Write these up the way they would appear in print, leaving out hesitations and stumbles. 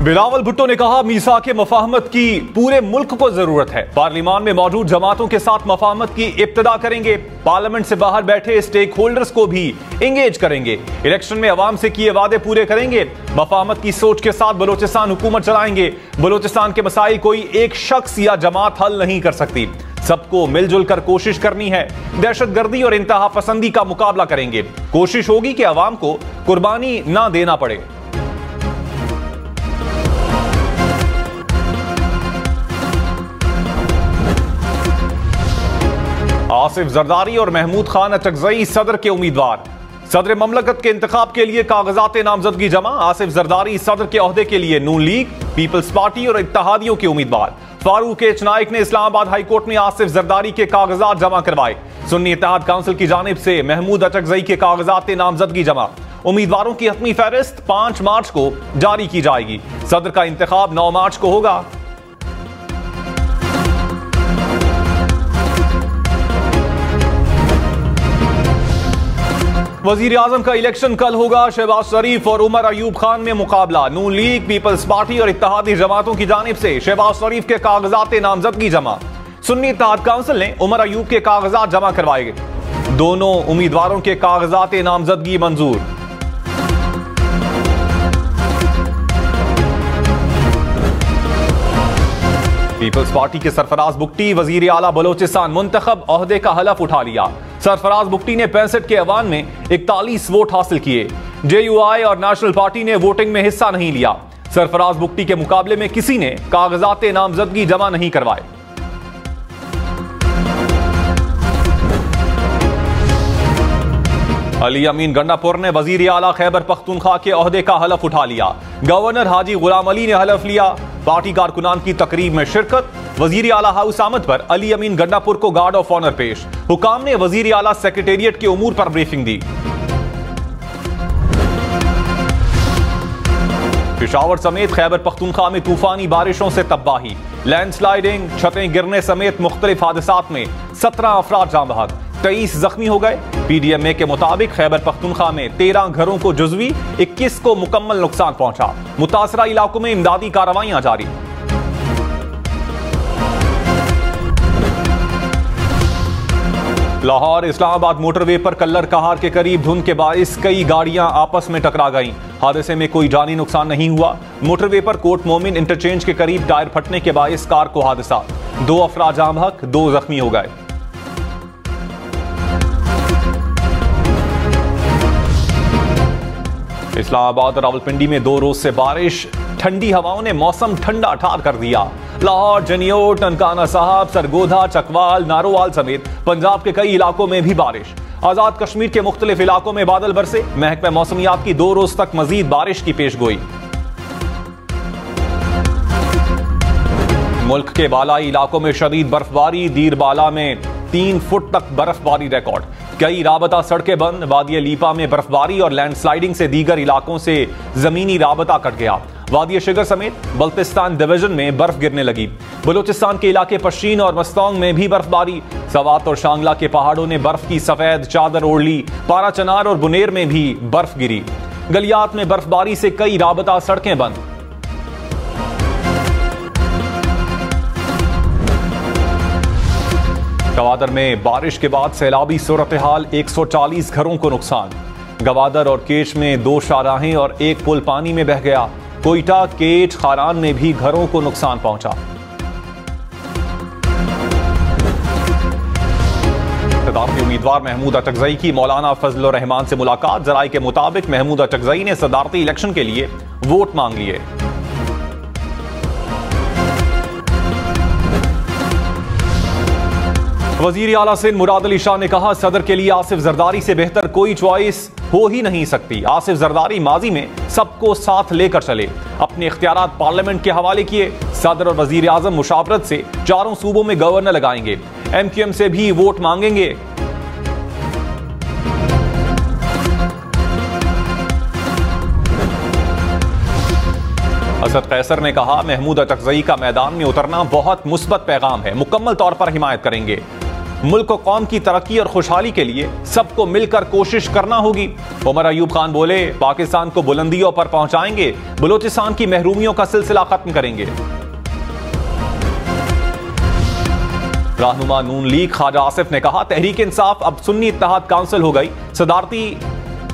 बिलावल भुट्टो ने कहा, मीसाक मफाहमत की पूरे मुल्क को जरूरत है। पार्लियामान में मौजूद जमातों के साथ मफाहमत की इब्तिदा करेंगे। पार्लियामेंट से बाहर बैठे स्टेक होल्डर्स को भी इंगेज करेंगे। इलेक्शन में अवाम से किए वादे पूरे करेंगे। मफाहमत की सोच के साथ बलोचिस्तान हुकूमत चलाएंगे। बलोचिस्तान के मसाइल कोई एक शख्स या जमात हल नहीं कर सकती। सबको मिलजुल कर कोशिश करनी है। दहशतगर्दी और इंतहा पसंदी का मुकाबला करेंगे। कोशिश होगी कि अवाम को कुर्बानी ना देना पड़े। आसिफ जरदारी और महमूद खान अचकजई सदर के उम्मीदवार। सदर ममलकत के इंतखाब के लिए कागजात नामजदगी जमा। आसिफ जरदारी सदर के ओहदे के लिए नून लीग, पीपल्स पार्टी और इत्तेहादियों के उम्मीदवार। फारूक एच नाइक ने इस्लामाबाद हाई कोर्ट में आसिफ जरदारी के कागजात जमा करवाए। सुन्नी इत्तेहाद काउंसिल की जानिब से महमूद अचकजई के कागजात नामजदगी जमा। उम्मीदवारों की हतमी फहरिस्त 5 मार्च को जारी की जाएगी। सदर का इंतखाब 9 मार्च को होगा। वजीर आजम का इलेक्शन कल होगा। शहबाज शरीफ और उमर अयूब खान में मुकाबला। नून लीग, पीपल्स पार्टी और इत्तेहादी जमातों की जानिब से शहबाज शरीफ के कागजात नामजदगी जमा। सुन्नी इत्तेहाद काउंसिल ने उमर अयूब के कागजात जमा करवाए। दोनों उम्मीदवारों के कागजात नामजदगी मंजूर। पीपल्स पार्टी के सरफराज बुगटी वजीर आला बलोचिस्तान मुंतखब ओहदे का हलफ उठा लिया। सरफराज बुगटी ने 65 के अवान में 41 वोट हासिल किए। JUI और नेशनल पार्टी ने वोटिंग में हिस्सा नहीं लिया। सरफराज बुगटी के मुकाबले में किसी ने कागजात नामजदगी जमा नहीं करवाए। अली अमीन गंडापुर ने वजीर आला खैबर पख्तूनख्वा के ओहदे का हलफ उठा लिया। गवर्नर हाजी गुलाम अली ने हलफ लिया। पार्टी कारकुनान की तकरीब में शिरकत। वजीर आला हाउस आमद पर अली अमीन गंडापुर को गार्ड ऑफ ऑनर पेश। हुकाम ने वजीर आला सेक्रेटेरिएट के उमूर पर ब्रीफिंग दी। पेशावर समेत खैबर पख्तूनख्वा में तूफानी बारिशों से तबाही। लैंडस्लाइडिंग, छतें गिरने समेत मुख्तलिफ हादसात में 17 अफराद जाँ बहक, 23 जख्मी हो गए। PDMA के मुताबिक खैबर पख्तूनख्वा में 13 घरों को जुज़वी, 21 को मुकम्मल नुकसान पहुंचा। मुतासरा इलाकों में इमदादी कार्रवाइयां जारी। लाहौर इस्लामाबाद मोटरवे पर कल्लर कहार के करीब धुंध के बाइस कई गाड़ियां आपस में टकरा गईं। हादसे में कोई जानी नुकसान नहीं हुआ। मोटरवे पर कोट मोमिन इंटरचेंज के करीब टायर फटने के बाइस कार को हादसा। 2 अफराद जाँ बहक, 2 जख्मी हो गए। इस्लामाबाद और रावलपिंडी में 2 रोज से बारिश। ठंडी हवाओं ने मौसम ठंडा ठार कर दिया। लाहौर, जनियोट, ननकाना साहब, सरगोधा, चकवाल, नारोवाल समेत पंजाब के कई इलाकों में भी बारिश। आजाद कश्मीर के मुख्तलिफ इलाकों में बादल बरसे। महकमा मौसमियात की 2 रोज तक मजीद बारिश की पेशगोई। मुल्क के बालाई इलाकों में शदीद बर्फबारी। दीरबाला में 3 फुट तक बर्फबारी रिकॉर्ड। कई राबता सड़कें बंद। वादी लीपा में बर्फबारी और लैंडस्लाइडिंग से दीगर इलाकों से जमीनी राबता कट गया। वादी शिगर समेत बल्तिस्तान डिवीजन में बर्फ गिरने लगी। बलूचिस्तान के इलाके पश्चिन और मस्तौंग में भी बर्फबारी। सवात और शांगला के पहाड़ों ने बर्फ की सफेद चादर ओढ़ ली। पारा चनार और बुनेर में भी बर्फ गिरी। गलियात में बर्फबारी से कई राबता सड़कें बंद। गवादर में बारिश के बाद सैलाबी सूरत हाल। 140 घरों को नुकसान। गवादर और केच में 2 शाहराहें और 1 पुल पानी में बह गया। कोयटा, केच, खारान में भी घरों को नुकसान पहुंचा। सदारती उम्मीदवार महमूद अचकजई की मौलाना फजल रहमान से मुलाकात। जराये के मुताबिक महमूद अचकजई ने सदारती इलेक्शन के लिए वोट मांग लिए। वजीर आला सिंध मुराद अली शाह ने कहा, सदर के लिए आसिफ जरदारी से बेहतर कोई चॉइस हो ही नहीं सकती। आसिफ जरदारी माजी में सबको साथ लेकर चले। अपने इख्तियारात पार्लियामेंट के हवाले किए। सदर और वजीर आजम मुशावरत से 4 सूबों में गवर्नर लगाएंगे। MQM से भी वोट मांगेंगे। असद कैसर ने कहा, महमूद अचकजई का मैदान में उतरना बहुत मुस्बत पैगाम है। मुकम्मल तौर पर हिमायत करेंगे। मुल्क को कौम की तरक्की और खुशहाली के लिए सबको मिलकर कोशिश करना होगी। उमर अयूब खान बोले, पाकिस्तान को बुलंदियों पर पहुंचाएंगे, बलूचिस्तान की महरूमियों का सिलसिला खत्म करेंगे। रहनुमा नून लीग ख्वाजा आसिफ ने कहा, तहरीक इंसाफ अब सुन्नी इत्तेहाद काउंसिल हो गई,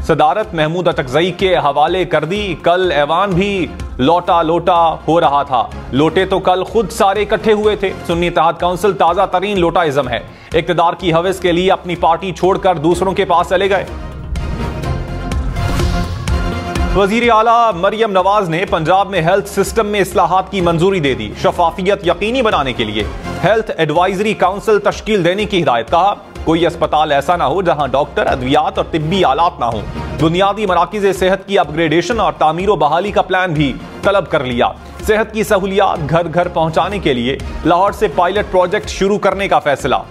सदारत महमूद अटकजई के हवाले कर दी। कल ऐवान भी लोटा लोटा हो रहा था, लोटे तो कल खुद सारे इकट्ठे हुए थे। सुन्नी इत्तेहाद काउंसिल ताजा तरीन लोटाइज्म है, इक्तदार की हवस के लिए अपनी पार्टी छोड़कर दूसरों के पास चले गए। वजीर आला मरियम नवाज ने पंजाब में हेल्थ सिस्टम में इस्लाहात की मंजूरी दे दी। शफाफियत यकीनी बनाने के लिए हेल्थ एडवाइजरी काउंसिल तश्कील देने की हिदायत। कहा, कोई अस्पताल ऐसा ना हो जहां डॉक्टर, अद्वियात और तिब्बी आलात ना हो। बुनियादी मराकिज़ सेहत की अपग्रेडेशन और तामीर व बहाली का प्लान भी तलब कर लिया। सेहत की सहूलियात घर घर पहुंचाने के लिए लाहौर से पायलट प्रोजेक्ट शुरू करने का फैसला।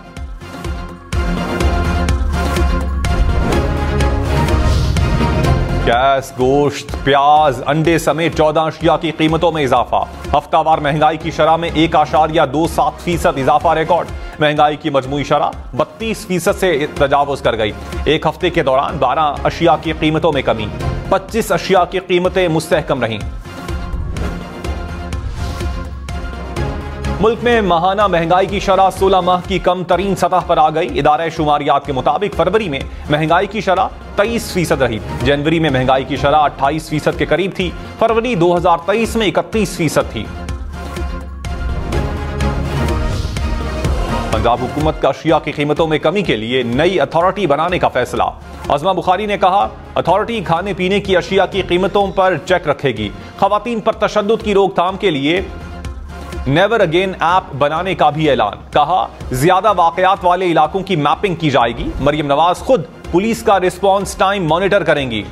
गैस, गोश्त, प्याज, अंडे समेत 14 अशिया की कीमतों में इजाफा। हफ्तावार महंगाई की शरह में 1.27% इजाफा रिकॉर्ड। महंगाई की मजमूई शरह 32% से तजावुज कर गई। एक हफ्ते के दौरान 12 अशिया की कीमतों में कमी, 25 अशिया की कीमतें मुस्तहकम रहीं। मुल्क में माहाना महंगाई की शरह 16 माह की कम तरीन सतह पर आ गई। इदारा शुमारियात के मुताबिक फरवरी में महंगाई की शरह 23% रही। जनवरी में महंगाई की शरह 28% के करीब थी। फरवरी 2023 में 31% थी। पंजाब हुकूमत का अशिया की कीमतों में कमी के लिए नई अथॉरिटी बनाने का फैसला। अज़मा बुखारी ने कहा, अथॉरिटी खाने पीने की अशिया की कीमतों पर चेक रखेगी। खवातीन पर तशद्दुद की रोकथाम के लिए नेवर अगेन ऐप बनाने का भी ऐलान। कहा, ज्यादा वाकयात वाले इलाकों की मैपिंग की जाएगी। मरियम नवाज खुद पुलिस का रिस्पॉन्स टाइम मॉनिटर करेंगी।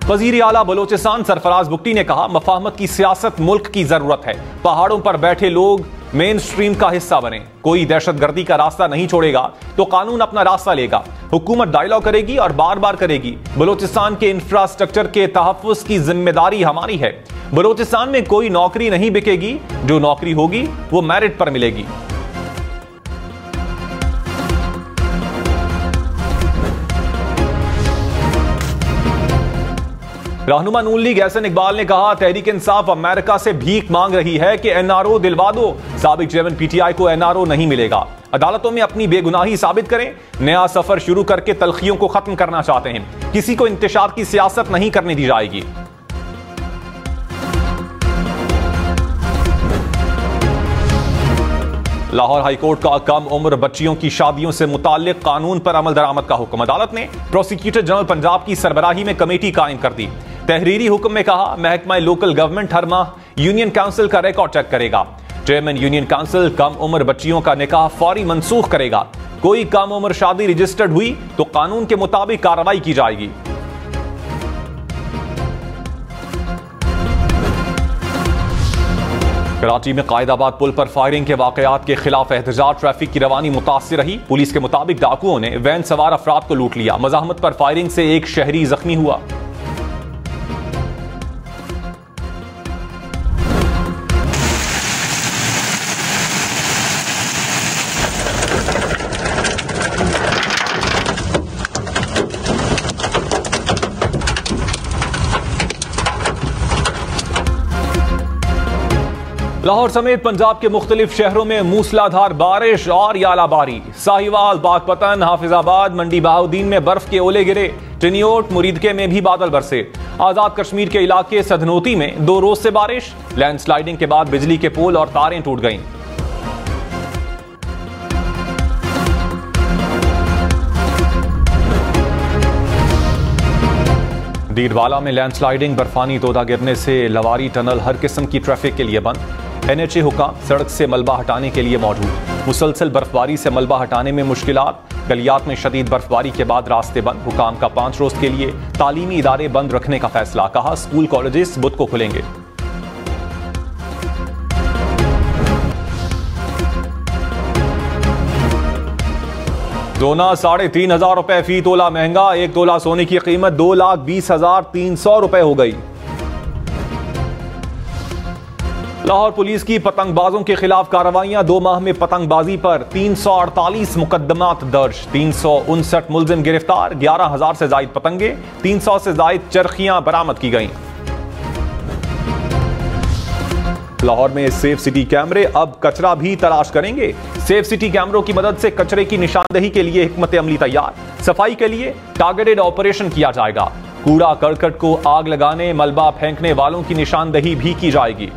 वजीर आला बलोचिस्तान सरफराज बुगटी ने कहा, मफाहमत की सियासत मुल्क की जरूरत है। पहाड़ों पर बैठे लोग मेन स्ट्रीम का हिस्सा बने। कोई दहशतगर्दी का रास्ता नहीं छोड़ेगा तो कानून अपना रास्ता लेगा। हुकूमत डायलॉग करेगी और बार बार करेगी। बलोचिस्तान के इंफ्रास्ट्रक्चर के तहफ्फुज़ की जिम्मेदारी हमारी है। बलोचिस्तान में कोई नौकरी नहीं बिकेगी, जो नौकरी होगी वो मेरिट पर मिलेगी। रहनुमा नून लीग एहसन इकबाल ने कहा, तहरीक इंसाफ अमेरिका से भीख मांग रही है कि एनआरओ दिलवा दो। साबिक चेयरमैन पीटीआई को एनआरओ नहीं मिलेगा। अदालतों में अपनी बेगुनाही साबित करें। नया सफर शुरू करके तलखियों को खत्म करना चाहते हैं। किसी को इंतशार की सियासत नहीं करने दी जाएगी। लाहौर हाईकोर्ट का कम उम्र बच्चियों की शादियों से मुताल्लिक कानून पर अमल दरामद का हुक्म। अदालत ने प्रोसिक्यूटर जनरल पंजाब की सरबराही में कमेटी कायम कर दी। तहरीरी हुक्म में कहा, महकमा लोकल गवर्नमेंट हर माह यूनियन काउंसिल का रिकॉर्ड चेक करेगा। चेयरमैन यूनियन काउंसिल कम उम्र बच्चियों का निकाह फौरी मनसूख करेगा। कोई कम उम्र शादी रजिस्टर्ड हुई तो कानून के मुताबिक कार्रवाई की जाएगी। कराची में कायदाबाद पुल पर फायरिंग के वाकयात के खिलाफ एहतजाज। ट्रैफिक की रवानी मुतासिर रही। पुलिस के मुताबिक डाकुओं ने वैन सवार अफराद को लूट लिया। मज़ाहमत पर फायरिंग से एक शहरी जख्मी हुआ। लाहौर समेत पंजाब के मुख्तलिफ शहरों में मूसलाधार बारिश और यालाबारी। साहिवाल, बागपतन, हाफिजाबाद, मंडी बहाउद्दीन में बर्फ के ओले गिरे। टिनियोट, मुरीदके में भी बादल बरसे। आजाद कश्मीर के इलाके सधनोती में 2 रोज से बारिश। लैंडस्लाइडिंग के बाद बिजली के पोल और तारें टूट गईं। डीडवाला में लैंडस्लाइडिंग, बर्फानी तोदा गिरने से लवारी टनल हर किस्म की ट्रैफिक के लिए बंद। एनएचए हुक्म सड़क से मलबा हटाने के लिए मौजूद। मुसलसल बर्फबारी से मलबा हटाने में मुश्किलात। गलियात में शदीद बर्फबारी के बाद रास्ते बंद। हुकाम का 5 रोज के लिए तालीमी इदारे बंद रखने का फैसला। कहा, स्कूल कॉलेजेस बुध को खुलेंगे। सोना 3,500 रुपए फी तोला महंगा। 1 तोला सोने की कीमत 2,20,300 रुपए हो गई। लाहौर पुलिस की पतंगबाजों के खिलाफ कार्रवाइयां। 2 माह में पतंगबाजी पर 348 मुकदमात दर्ज, 359 मुलजिम गिरफ्तार, 11,000 से जायद पतंगे, 300 से जायद चरखियां बरामद की गईं। लाहौर में सेफ सिटी कैमरे अब कचरा भी तलाश करेंगे। सेफ सिटी कैमरों की मदद से कचरे की निशानदही के लिए हिकमत अमली तैयार। सफाई के लिए टारगेटेड ऑपरेशन किया जाएगा। कूड़ा करकट को आग लगाने, मलबा फेंकने वालों की निशानदही भी की जाएगी।